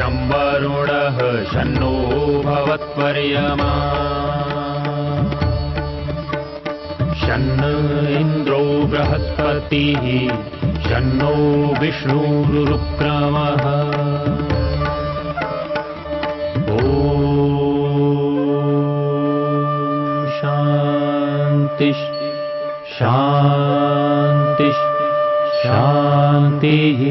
शं वरुणः शन्नो भवत्वर्यमा शन्न इन्द्रो बृहस्पतिः शन्नो विष्णुरुक्रमः ॐ शान्ति शान्ति शान्तिः।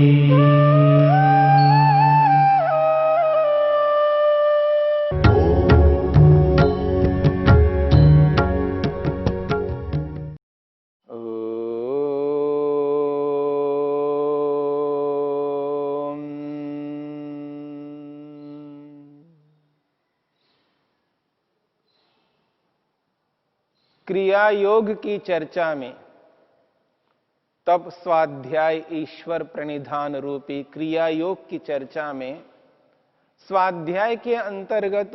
क्रिया योग की चर्चा में तप स्वाध्याय ईश्वर प्रणिधान रूपी क्रिया योग की चर्चा में स्वाध्याय के अंतर्गत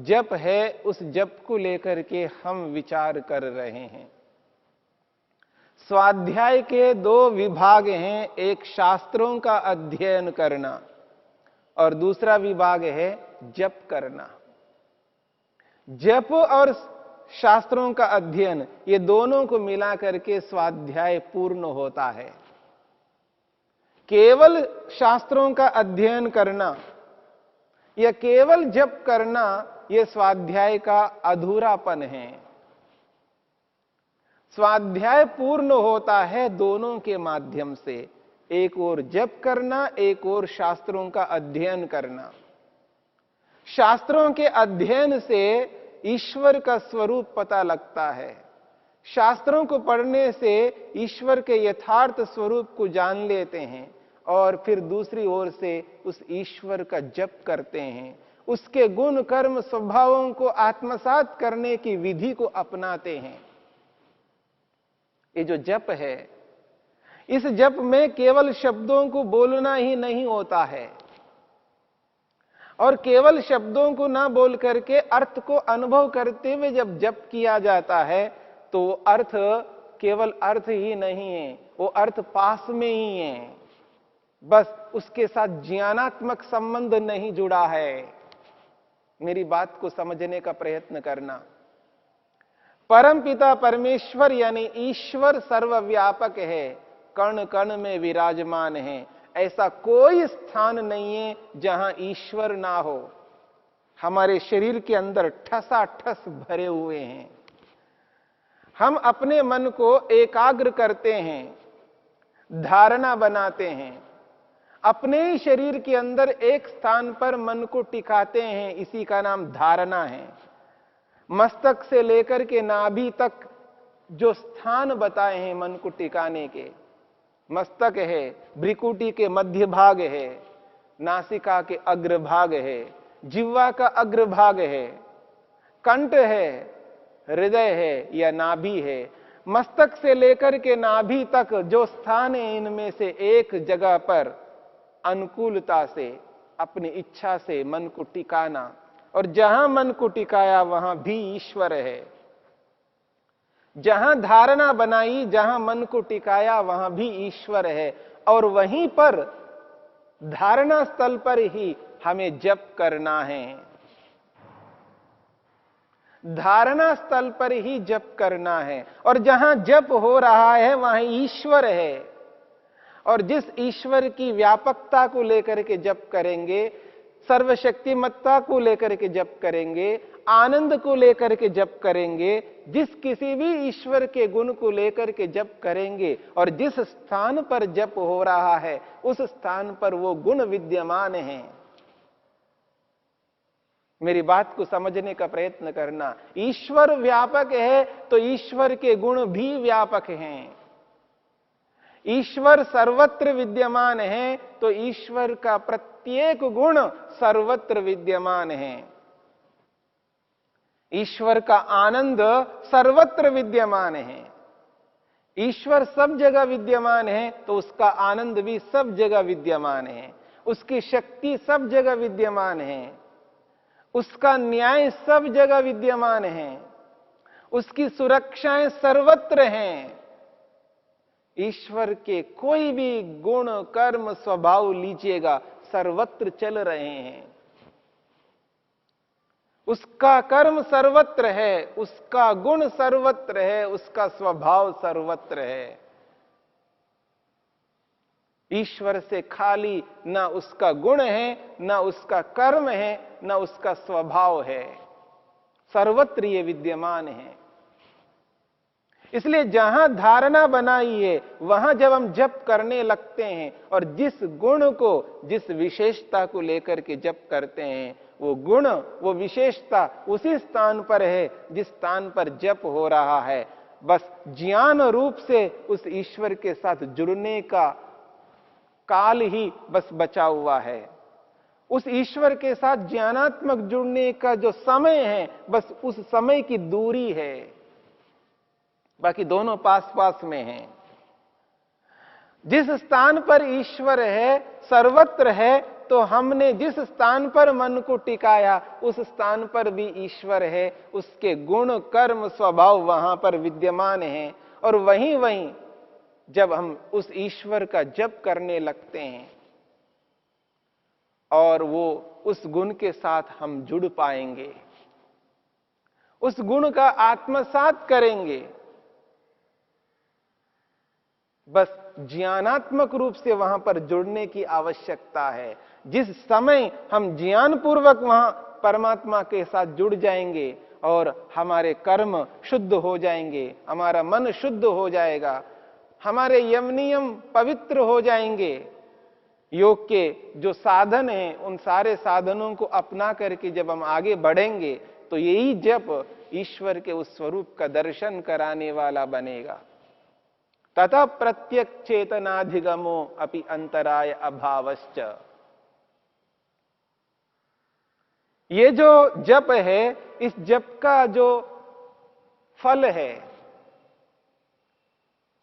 जप है, उस जप को लेकर के हम विचार कर रहे हैं। स्वाध्याय के दो विभाग हैं, एक शास्त्रों का अध्ययन करना और दूसरा विभाग है जप करना। जप और शास्त्रों का अध्ययन, ये दोनों को मिला करके स्वाध्याय पूर्ण होता है। केवल शास्त्रों का अध्ययन करना या केवल जप करना, यह स्वाध्याय का अधूरापन है। स्वाध्याय पूर्ण होता है दोनों के माध्यम से, एक ओर जप करना, एक ओर शास्त्रों का अध्ययन करना। शास्त्रों के अध्ययन से ईश्वर का स्वरूप पता लगता है। शास्त्रों को पढ़ने से ईश्वर के यथार्थ स्वरूप को जान लेते हैं और फिर दूसरी ओर से उस ईश्वर का जप करते हैं, उसके गुण कर्म स्वभावों को आत्मसात करने की विधि को अपनाते हैं। ये जो जप है, इस जप में केवल शब्दों को बोलना ही नहीं होता है और केवल शब्दों को ना बोल करके अर्थ को अनुभव करते हुए जब जप किया जाता है तो वो अर्थ केवल अर्थ ही नहीं है, वो अर्थ पास में ही है, बस उसके साथ ज्ञानात्मक संबंध नहीं जुड़ा है। मेरी बात को समझने का प्रयत्न करना। परमपिता परमेश्वर यानी ईश्वर सर्वव्यापक है, कण कण में विराजमान है। ऐसा कोई स्थान नहीं है जहां ईश्वर ना हो। हमारे शरीर के अंदर ठसाठस भरे हुए हैं। हम अपने मन को एकाग्र करते हैं, धारणा बनाते हैं, अपने ही शरीर के अंदर एक स्थान पर मन को टिकाते हैं, इसी का नाम धारणा है। मस्तक से लेकर के नाभि तक जो स्थान बताए हैं मन को टिकाने के, मस्तक है, भ्रिकुटी के मध्य भाग है, नासिका के अग्रभाग है, जिह्वा का अग्रभाग है, कंठ है, हृदय है या नाभि है। मस्तक से लेकर के नाभि तक जो स्थान है, इनमें से एक जगह पर अनुकूलता से, अपनी इच्छा से मन को टिकाना, और जहां मन को टिकाया वहां भी ईश्वर है। जहां धारणा बनाई, जहां मन को टिकाया वहां भी ईश्वर है, और वहीं पर धारणा स्थल पर ही हमें जप करना है। धारणा स्थल पर ही जप करना है, और जहां जप हो रहा है वहां ईश्वर है। और जिस ईश्वर की व्यापकता को लेकर के जप करेंगे, सर्वशक्तिमत्ता को लेकर के जप करेंगे, आनंद को लेकर के जप करेंगे, जिस किसी भी ईश्वर के गुण को लेकर के जप करेंगे और जिस स्थान पर जप हो रहा है उस स्थान पर वो गुण विद्यमान हैं। मेरी बात को समझने का प्रयत्न करना। ईश्वर व्यापक है तो ईश्वर के गुण भी व्यापक हैं। ईश्वर सर्वत्र विद्यमान है तो ईश्वर का प्रत्येक गुण सर्वत्र विद्यमान है। ईश्वर का आनंद सर्वत्र विद्यमान है। ईश्वर सब जगह विद्यमान है तो उसका आनंद भी सब जगह विद्यमान है। उसकी शक्ति सब जगह विद्यमान है। उसका न्याय सब जगह विद्यमान है। उसकी सुरक्षाएं सर्वत्र हैं। ईश्वर के कोई भी गुण कर्म स्वभाव लीजिएगा, सर्वत्र चल रहे हैं। उसका कर्म सर्वत्र है, उसका गुण सर्वत्र है, उसका स्वभाव सर्वत्र है। ईश्वर से खाली ना उसका गुण है, ना उसका कर्म है, ना उसका स्वभाव है, सर्वत्र ये विद्यमान है। इसलिए जहां धारणा बनाई है वहां जब हम जप करने लगते हैं और जिस गुण को, जिस विशेषता को लेकर के जप करते हैं, वो गुण, वो विशेषता उसी स्थान पर है जिस स्थान पर जप हो रहा है। बस ज्ञान रूप से उस ईश्वर के साथ जुड़ने का काल ही बस बचा हुआ है। उस ईश्वर के साथ ज्ञानात्मक जुड़ने का जो समय है, बस उस समय की दूरी है, बाकी दोनों पास पास में हैं। जिस स्थान पर ईश्वर है सर्वत्र है, तो हमने जिस स्थान पर मन को टिकाया उस स्थान पर भी ईश्वर है, उसके गुण कर्म स्वभाव वहां पर विद्यमान है। और वहीं वहीं जब हम उस ईश्वर का जप करने लगते हैं और वो उस गुण के साथ हम जुड़ पाएंगे, उस गुण का आत्मसात करेंगे। बस ज्ञानात्मक रूप से वहां पर जुड़ने की आवश्यकता है। जिस समय हम ज्ञान पूर्वक वहां परमात्मा के साथ जुड़ जाएंगे और हमारे कर्म शुद्ध हो जाएंगे, हमारा मन शुद्ध हो जाएगा, हमारे यम नियम पवित्र हो जाएंगे, योग के जो साधन हैं उन सारे साधनों को अपना करके जब हम आगे बढ़ेंगे तो यही जप ईश्वर के उस स्वरूप का दर्शन कराने वाला बनेगा। तथा प्रत्यक चेतनाधिगमो अपि अंतराय अभावश्च। ये जो जप है, इस जप का जो फल है,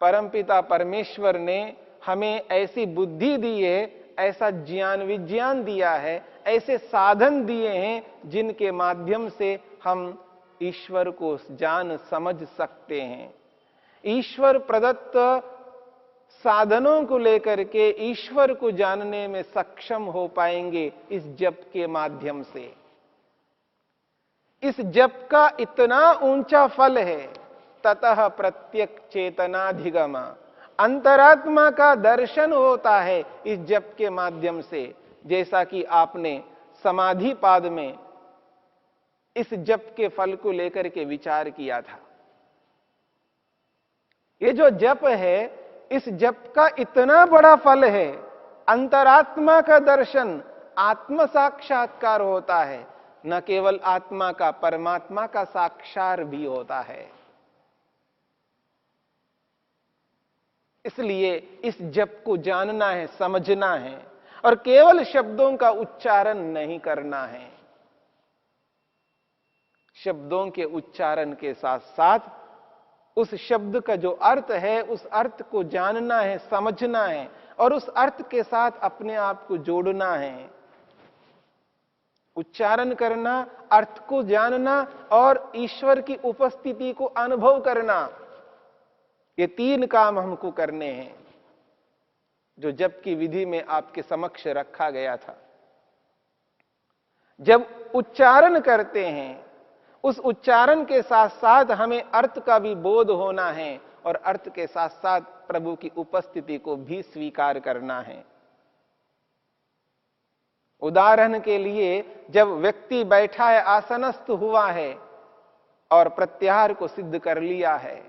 परमपिता परमेश्वर ने हमें ऐसी बुद्धि दी है, ऐसा ज्ञान विज्ञान दिया है, ऐसे साधन दिए हैं जिनके माध्यम से हम ईश्वर को जान समझ सकते हैं। ईश्वर प्रदत्त साधनों को लेकर के ईश्वर को जानने में सक्षम हो पाएंगे इस जप के माध्यम से। इस जप का इतना ऊंचा फल है, ततः प्रत्यक चेतनाधिगम, अंतरात्मा का दर्शन होता है इस जप के माध्यम से। जैसा कि आपने समाधि पाद में इस जप के फल को लेकर के विचार किया था। ये जो जप है, इस जप का इतना बड़ा फल है, अंतरात्मा का दर्शन, आत्म साक्षात्कार होता है। न केवल आत्मा का, परमात्मा का साक्षात भी होता है। इसलिए इस जप को जानना है, समझना है और केवल शब्दों का उच्चारण नहीं करना है। शब्दों के उच्चारण के साथ साथ उस शब्द का जो अर्थ है, उस अर्थ को जानना है, समझना है और उस अर्थ के साथ अपने आप को जोड़ना है। उच्चारण करना, अर्थ को जानना और ईश्वर की उपस्थिति को अनुभव करना, ये तीन काम हमको करने हैं जो जप की विधि में आपके समक्ष रखा गया था। जब उच्चारण करते हैं, उस उच्चारण के साथ साथ हमें अर्थ का भी बोध होना है और अर्थ के साथ साथ प्रभु की उपस्थिति को भी स्वीकार करना है। उदाहरण के लिए, जब व्यक्ति बैठा है, आसनस्थ हुआ है और प्रत्याहार को सिद्ध कर लिया है,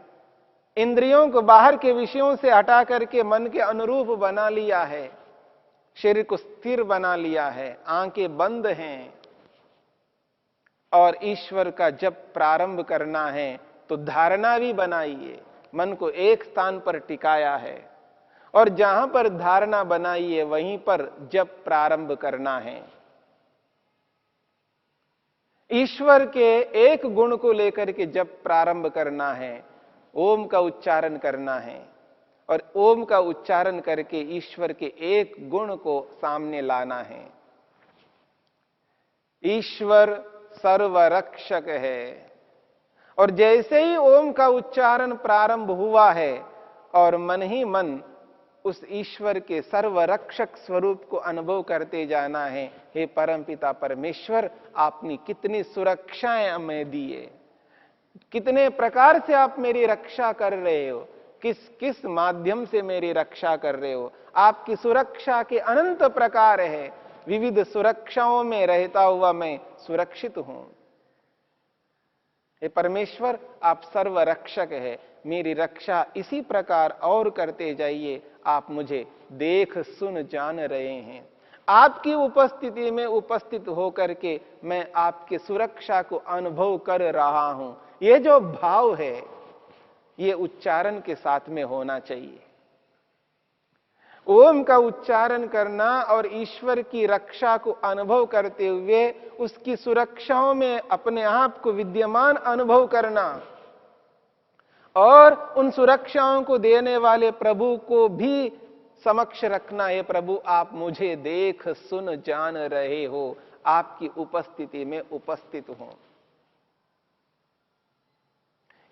इंद्रियों को बाहर के विषयों से हटा करके मन के अनुरूप बना लिया है, शरीर को स्थिर बना लिया है, आंखें बंद हैं और ईश्वर का जप प्रारंभ करना है, तो धारणा भी बनाइए, मन को एक स्थान पर टिकाया है और जहां पर धारणा बनाई है वहीं पर जप प्रारंभ करना है। ईश्वर के एक गुण को लेकर के जप प्रारंभ करना है, ओम का उच्चारण करना है और ओम का उच्चारण करके ईश्वर के एक गुण को सामने लाना है। ईश्वर सर्वरक्षक है और जैसे ही ओम का उच्चारण प्रारंभ हुआ है और मन ही मन उस ईश्वर के सर्वरक्षक स्वरूप को अनुभव करते जाना है। हे परमपिता परमेश्वर, आपने कितनी सुरक्षाएं हमें दी है, कितने प्रकार से आप मेरी रक्षा कर रहे हो, किस किस माध्यम से मेरी रक्षा कर रहे हो। आपकी सुरक्षा के अनंत प्रकार है, विविध सुरक्षाओं में रहता हुआ मैं सुरक्षित हूं। हे परमेश्वर, आप सर्वरक्षक है, मेरी रक्षा इसी प्रकार और करते जाइए। आप मुझे देख सुन जान रहे हैं। आपकी उपस्थिति में उपस्थित होकर के मैं आपकी सुरक्षा को अनुभव कर रहा हूं। ये जो भाव है, ये उच्चारण के साथ में होना चाहिए। ओम का उच्चारण करना और ईश्वर की रक्षा को अनुभव करते हुए उसकी सुरक्षाओं में अपने आप को विद्यमान अनुभव करना और उन सुरक्षाओं को देने वाले प्रभु को भी समक्ष रखना। है प्रभु, आप मुझे देख सुन जान रहे हो, आपकी उपस्थिति में उपस्थित हूं।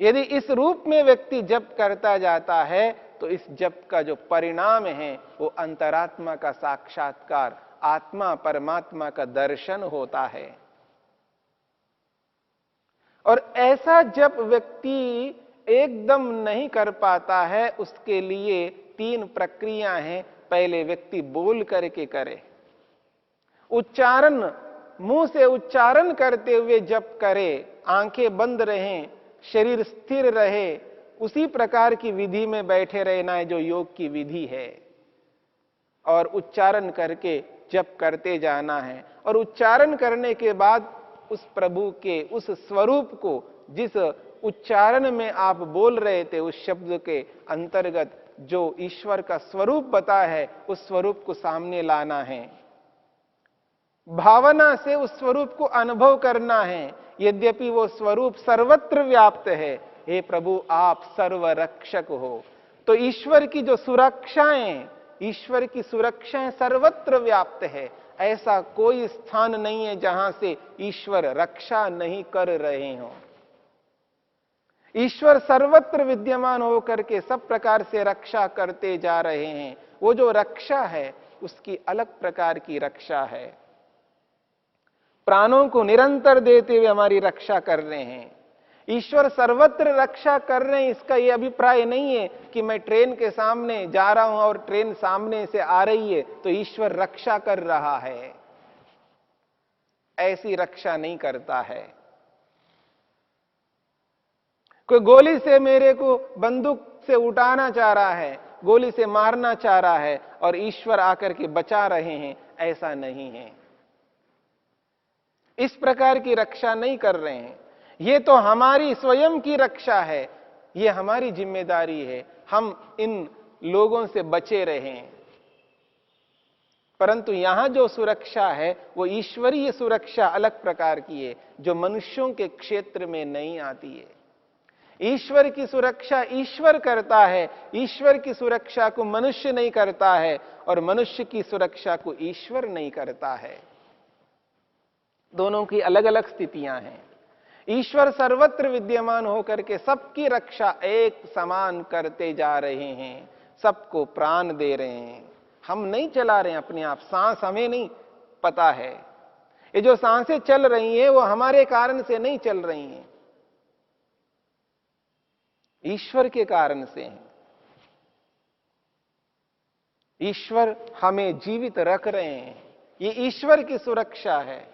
यदि इस रूप में व्यक्ति जप करता जाता है तो इस जप का जो परिणाम है वो अंतरात्मा का साक्षात्कार, आत्मा परमात्मा का दर्शन होता है। और ऐसा जप व्यक्ति एकदम नहीं कर पाता है, उसके लिए 3 प्रक्रिया हैं। पहले व्यक्ति बोल करके करे, उच्चारण मुंह से उच्चारण करते हुए जप करे, आंखें बंद रहें, शरीर स्थिर रहे, उसी प्रकार की विधि में बैठे रहना है जो योग की विधि है, और उच्चारण करके जप करते जाना है। और उच्चारण करने के बाद उस प्रभु के उस स्वरूप को, जिस उच्चारण में आप बोल रहे थे, उस शब्द के अंतर्गत जो ईश्वर का स्वरूप बता है, उस स्वरूप को सामने लाना है। भावना से उस स्वरूप को अनुभव करना है, यद्यपि वो स्वरूप सर्वत्र व्याप्त है। हे प्रभु, आप सर्वरक्षक हो। तो ईश्वर की जो सुरक्षाएं, ईश्वर की सुरक्षाएं सर्वत्र व्याप्त है। ऐसा कोई स्थान नहीं है जहां से ईश्वर रक्षा नहीं कर रहे हो। ईश्वर सर्वत्र विद्यमान होकर के सब प्रकार से रक्षा करते जा रहे हैं। वो जो रक्षा है उसकी अलग प्रकार की रक्षा है। प्राणों को निरंतर देते हुए हमारी रक्षा कर रहे हैं। ईश्वर सर्वत्र रक्षा कर रहे हैं, इसका यह अभिप्राय नहीं है कि मैं ट्रेन के सामने जा रहा हूं और ट्रेन सामने से आ रही है तो ईश्वर रक्षा कर रहा है। ऐसी रक्षा नहीं करता है। कोई गोली से मेरे को बंदूक से उठाना चाह रहा है, गोली से मारना चाह रहा है और ईश्वर आकर के बचा रहे हैं, ऐसा नहीं है। इस प्रकार की रक्षा नहीं कर रहे हैं। ये तो हमारी स्वयं की रक्षा है, ये हमारी जिम्मेदारी है, हम इन लोगों से बचे रहें। परंतु यहां जो सुरक्षा है वो ईश्वरीय सुरक्षा अलग प्रकार की है, जो मनुष्यों के क्षेत्र में नहीं आती है। ईश्वर की सुरक्षा ईश्वर करता है, ईश्वर की सुरक्षा को मनुष्य नहीं करता है, और मनुष्य की सुरक्षा को ईश्वर नहीं करता है। दोनों की अलग अलग स्थितियां हैं। ईश्वर सर्वत्र विद्यमान होकर के सबकी रक्षा एक समान करते जा रहे हैं, सबको प्राण दे रहे हैं। हम नहीं चला रहे हैं अपने आप, सांस हमें नहीं पता है। ये जो सांसें चल रही हैं वो हमारे कारण से नहीं चल रही हैं, ईश्वर के कारण से हैं। ईश्वर हमें जीवित रख रहे हैं, ये ईश्वर की सुरक्षा है।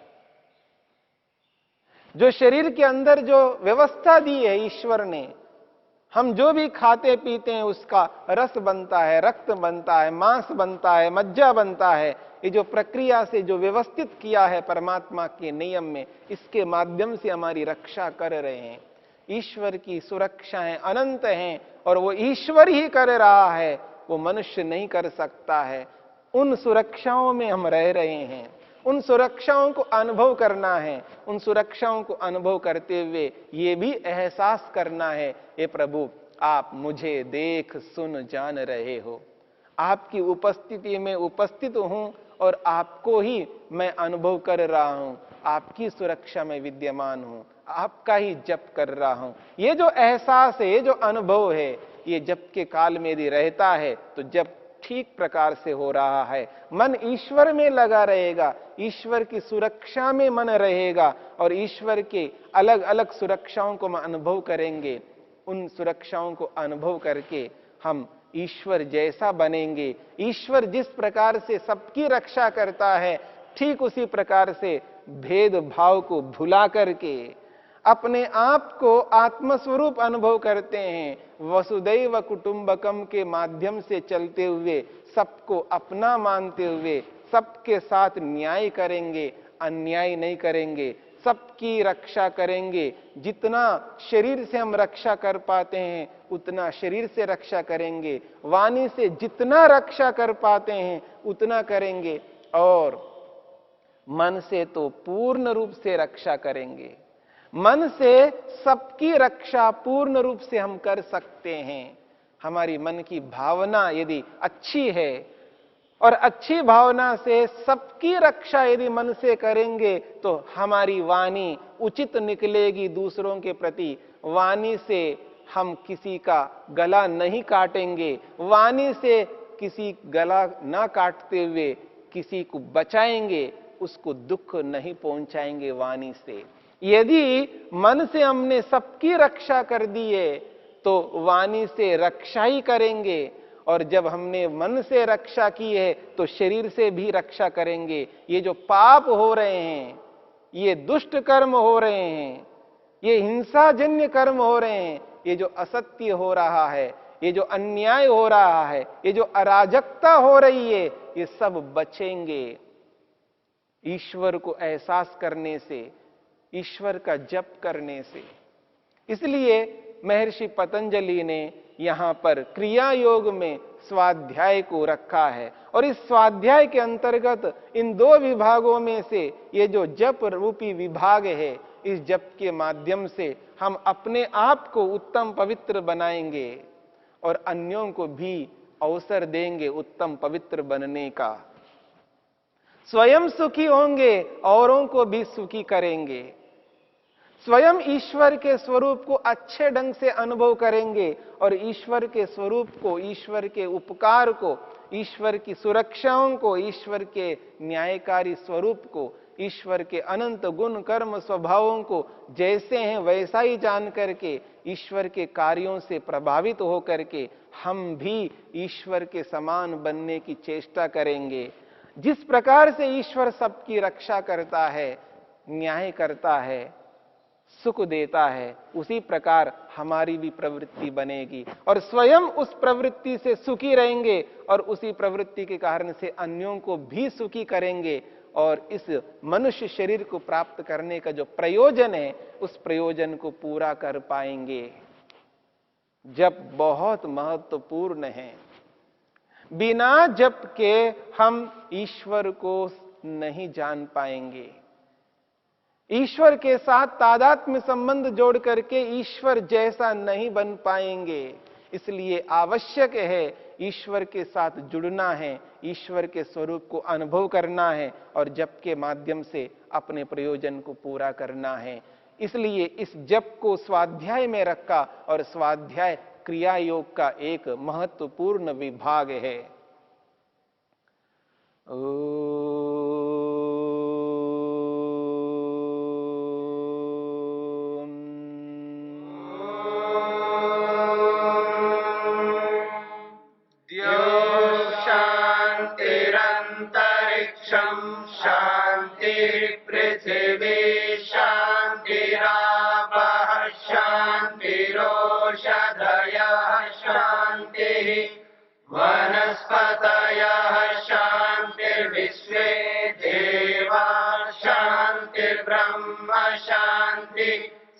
जो शरीर के अंदर जो व्यवस्था दी है ईश्वर ने, हम जो भी खाते पीते हैं उसका रस बनता है, रक्त बनता है, मांस बनता है, मज्जा बनता है। ये जो प्रक्रिया से जो व्यवस्थित किया है परमात्मा के नियम में, इसके माध्यम से हमारी रक्षा कर रहे हैं। ईश्वर की सुरक्षाएं अनंत हैं और वो ईश्वर ही कर रहा है, वो मनुष्य नहीं कर सकता है। उन सुरक्षाओं में हम रह रहे हैं, उन सुरक्षाओं को अनुभव करना है। उन सुरक्षाओं को अनुभव करते हुए ये भी एहसास करना है, हे प्रभु, आप मुझे देख सुन जान रहे हो, आपकी उपस्थिति में उपस्थित हूं और आपको ही मैं अनुभव कर रहा हूं, आपकी सुरक्षा में विद्यमान हूं, आपका ही जप कर रहा हूं। ये जो एहसास है, ये जो अनुभव है, ये जप के काल में यदि रहता है तो जप ठीक प्रकार से हो रहा है। मन ईश्वर में लगा रहेगा, ईश्वर की सुरक्षा में मन रहेगा और ईश्वर के अलग अलग सुरक्षाओं को हम अनुभव करेंगे। उन सुरक्षाओं को अनुभव करके हम ईश्वर जैसा बनेंगे। ईश्वर जिस प्रकार से सबकी रक्षा करता है, ठीक उसी प्रकार से भेदभाव को भुला करके अपने आप को आत्मस्वरूप अनुभव करते हैं। वसुदैव कुटुंबकम के माध्यम से चलते हुए, सबको अपना मानते हुए सबके साथ न्याय करेंगे, अन्याय नहीं करेंगे, सबकी रक्षा करेंगे। जितना शरीर से हम रक्षा कर पाते हैं उतना शरीर से रक्षा करेंगे, वाणी से जितना रक्षा कर पाते हैं उतना करेंगे, और मन से तो पूर्ण रूप से रक्षा करेंगे। मन से सबकी रक्षा पूर्ण रूप से हम कर सकते हैं। हमारी मन की भावना यदि अच्छी है और अच्छी भावना से सबकी रक्षा यदि मन से करेंगे तो हमारी वाणी उचित निकलेगी दूसरों के प्रति। वाणी से हम किसी का गला नहीं काटेंगे, वाणी से किसी गला ना काटते हुए किसी को बचाएंगे, उसको दुख नहीं पहुंचाएंगे वाणी से। यदि मन से हमने सबकी रक्षा कर दी है तो वाणी से रक्षा ही करेंगे, और जब हमने मन से रक्षा की है तो शरीर से भी रक्षा करेंगे। ये जो पाप हो रहे हैं, ये दुष्ट कर्म हो रहे हैं, ये हिंसाजन्य कर्म हो रहे हैं, ये जो असत्य हो रहा है, ये जो अन्याय हो रहा है, ये जो अराजकता हो रही है, ये सब बचेंगे ईश्वर को एहसास करने से, ईश्वर का जप करने से। इसलिए महर्षि पतंजलि ने यहां पर क्रिया योग में स्वाध्याय को रखा है, और इस स्वाध्याय के अंतर्गत इन दो विभागों में से ये जो जप रूपी विभाग है, इस जप के माध्यम से हम अपने आप को उत्तम पवित्र बनाएंगे और अन्यों को भी अवसर देंगे उत्तम पवित्र बनने का। स्वयं सुखी होंगे, औरों को भी सुखी करेंगे। स्वयं ईश्वर के स्वरूप को अच्छे ढंग से अनुभव करेंगे और ईश्वर के स्वरूप को, ईश्वर के उपकार को, ईश्वर की सुरक्षाओं को, ईश्वर के न्यायकारी स्वरूप को, ईश्वर के अनंत गुण कर्म स्वभावों को जैसे हैं वैसा ही जान करके, ईश्वर के कार्यों से प्रभावित होकर के हम भी ईश्वर के समान बनने की चेष्टा करेंगे। जिस प्रकार से ईश्वर सबकी रक्षा करता है, न्याय करता है, सुख देता है, उसी प्रकार हमारी भी प्रवृत्ति बनेगी और स्वयं उस प्रवृत्ति से सुखी रहेंगे और उसी प्रवृत्ति के कारण से अन्यों को भी सुखी करेंगे। और इस मनुष्य शरीर को प्राप्त करने का जो प्रयोजन है, उस प्रयोजन को पूरा कर पाएंगे। जप बहुत महत्वपूर्ण है। बिना जप के हम ईश्वर को नहीं जान पाएंगे। ईश्वर के साथ तादात्म्य संबंध जोड़ करके ईश्वर जैसा नहीं बन पाएंगे। इसलिए आवश्यक है ईश्वर के साथ जुड़ना है, ईश्वर के स्वरूप को अनुभव करना है और जप के माध्यम से अपने प्रयोजन को पूरा करना है। इसलिए इस जप को स्वाध्याय में रखा और स्वाध्याय क्रिया योग का एक महत्वपूर्ण विभाग है।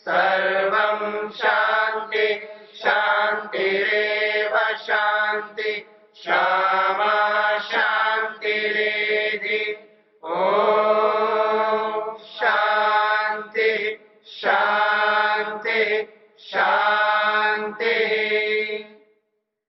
सर्वं शांति शांतिरेव शांति क्षमा शांतिरेधि। ओम शांति शांति शांति।